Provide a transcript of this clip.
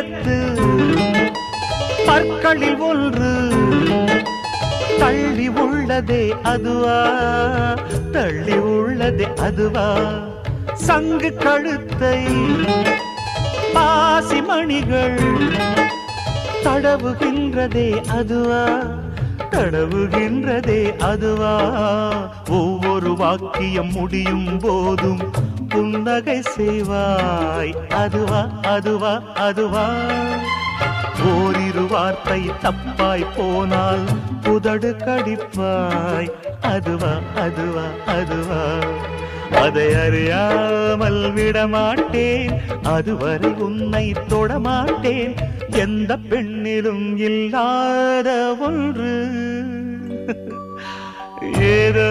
எழுத்து பற்களில் ஒன்று தள்ளி உள்ளதே அதுவா, தள்ளி உள்ளதே அதுவா. சங்கு கழுத்தை பாசிமணிகள் தடவுகின்றதே அதுவா, தடவுகின்றதே அதுவா. ஒவ்வொரு வாக்கியம் முடியும் போதும் புன்னகை செய்வாய் அதுவா, அதுவா, அதுவா. ஓரிரு வார்த்தை தப்பாய் போனால் உதடு கடிப்பாய் அதுவா, அதுவா, அதுவா. அதை அறியாமல் விடமாட்டேன், அதுவரை உன்னை தொடமாட்டேன். எந்த பெண்ணிலும் இல்லாத ஒன்று ஏதோ